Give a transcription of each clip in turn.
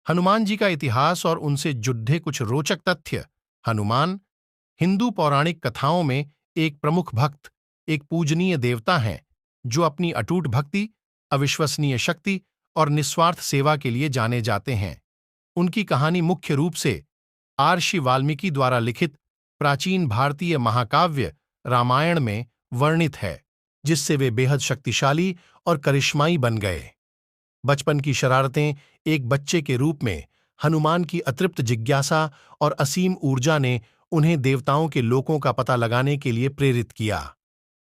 हनुमान जी का इतिहास और उनसे जुड़े कुछ रोचक तथ्य। हनुमान हिंदू पौराणिक कथाओं में एक प्रमुख भक्त, एक पूजनीय देवता हैं जो अपनी अटूट भक्ति, अविश्वसनीय शक्ति और निस्वार्थ सेवा के लिए जाने जाते हैं। उनकी कहानी मुख्य रूप से महर्षि वाल्मीकि द्वारा लिखित प्राचीन भारतीय महाकाव्य रामायण में वर्णित है, जिससे वे बेहद शक्तिशाली और करिश्माई बन गए। बचपन की शरारतें, एक बच्चे के रूप में हनुमान की अतृप्त जिज्ञासा और असीम ऊर्जा ने उन्हें देवताओं के लोकों का पता लगाने के लिए प्रेरित किया।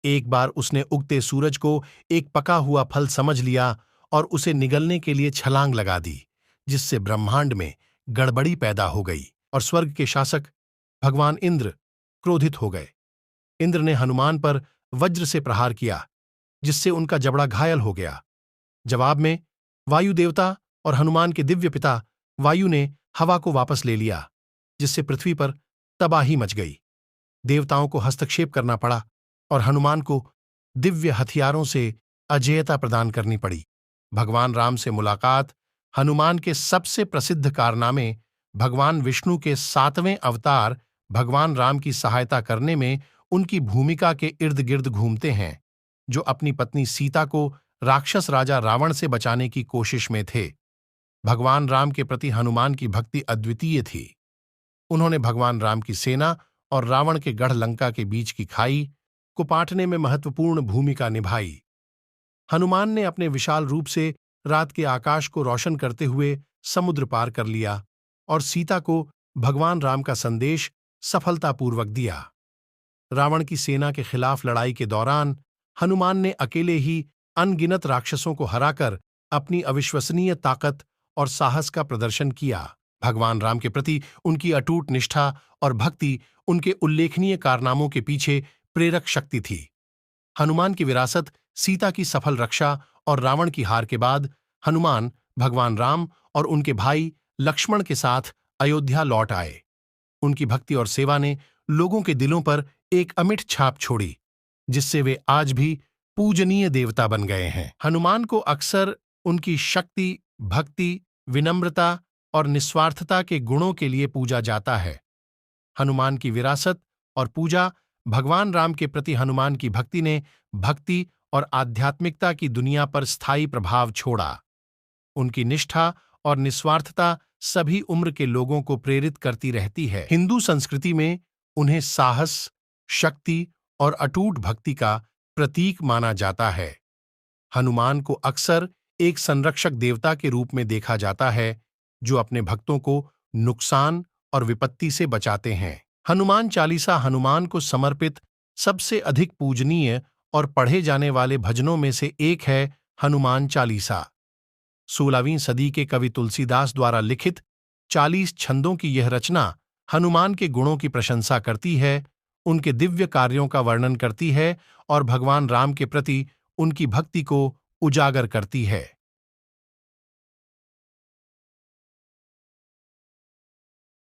एक बार उसने उगते सूरज को एक पका हुआ फल समझ लिया और उसे निगलने के लिए छलांग लगा दी, जिससे ब्रह्मांड में गड़बड़ी पैदा हो गई और स्वर्ग के शासक भगवान इंद्र क्रोधित हो गए। इंद्र ने हनुमान पर वज्र से प्रहार किया, जिससे उनका जबड़ा घायल हो गया। जवाब में वायु देवता और हनुमान के दिव्य पिता वायु ने हवा को वापस ले लिया, जिससे पृथ्वी पर तबाही मच गई। देवताओं को हस्तक्षेप करना पड़ा और हनुमान को दिव्य हथियारों से अजेयता प्रदान करनी पड़ी। भगवान राम से मुलाकात। हनुमान के सबसे प्रसिद्ध कारनामे भगवान विष्णु के 7वें अवतार भगवान राम की सहायता करने में उनकी भूमिका के इर्द गिर्द घूमते हैं, जो अपनी पत्नी सीता को राक्षस राजा रावण से बचाने की कोशिश में थे। भगवान राम के प्रति हनुमान की भक्ति अद्वितीय थी। उन्होंने भगवान राम की सेना और रावण के गढ़ लंका के बीच की खाई को पाटने में महत्वपूर्ण भूमिका निभाई। हनुमान ने अपने विशाल रूप से रात के आकाश को रोशन करते हुए समुद्र पार कर लिया और सीता को भगवान राम का संदेश सफलतापूर्वक दिया। रावण की सेना के खिलाफ लड़ाई के दौरान हनुमान ने अकेले ही अनगिनत राक्षसों को हराकर अपनी अविश्वसनीय ताकत और साहस का प्रदर्शन किया। भगवान राम के प्रति उनकी अटूट निष्ठा और भक्ति उनके उल्लेखनीय कारनामों के पीछे प्रेरक शक्ति थी। हनुमान की विरासत, सीता की सफल रक्षा और रावण की हार के बाद हनुमान भगवान राम और उनके भाई लक्ष्मण के साथ अयोध्या लौट आए। उनकी भक्ति और सेवा ने लोगों के दिलों पर एक अमिट छाप छोड़ी, जिससे वे आज भी पूजनीय देवता बन गए हैं। हनुमान को अक्सर उनकी शक्ति, भक्ति, विनम्रता और निस्वार्थता के गुणों के लिए पूजा जाता है। हनुमान की विरासत और पूजा। भगवान राम के प्रति हनुमान की भक्ति ने भक्ति और आध्यात्मिकता की दुनिया पर स्थायी प्रभाव छोड़ा। उनकी निष्ठा और निस्वार्थता सभी उम्र के लोगों को प्रेरित करती रहती है। हिंदू संस्कृति में उन्हें साहस, शक्ति और अटूट भक्ति का प्रतीक माना जाता है। हनुमान को अक्सर एक संरक्षक देवता के रूप में देखा जाता है, जो अपने भक्तों को नुकसान और विपत्ति से बचाते हैं। हनुमान चालीसा हनुमान को समर्पित सबसे अधिक पूजनीय और पढ़े जाने वाले भजनों में से एक है। हनुमान चालीसा 16वीं सदी के कवि तुलसीदास द्वारा लिखित 40 छंदों की यह रचना हनुमान के गुणों की प्रशंसा करती है, उनके दिव्य कार्यों का वर्णन करती है और भगवान राम के प्रति उनकी भक्ति को उजागर करती है।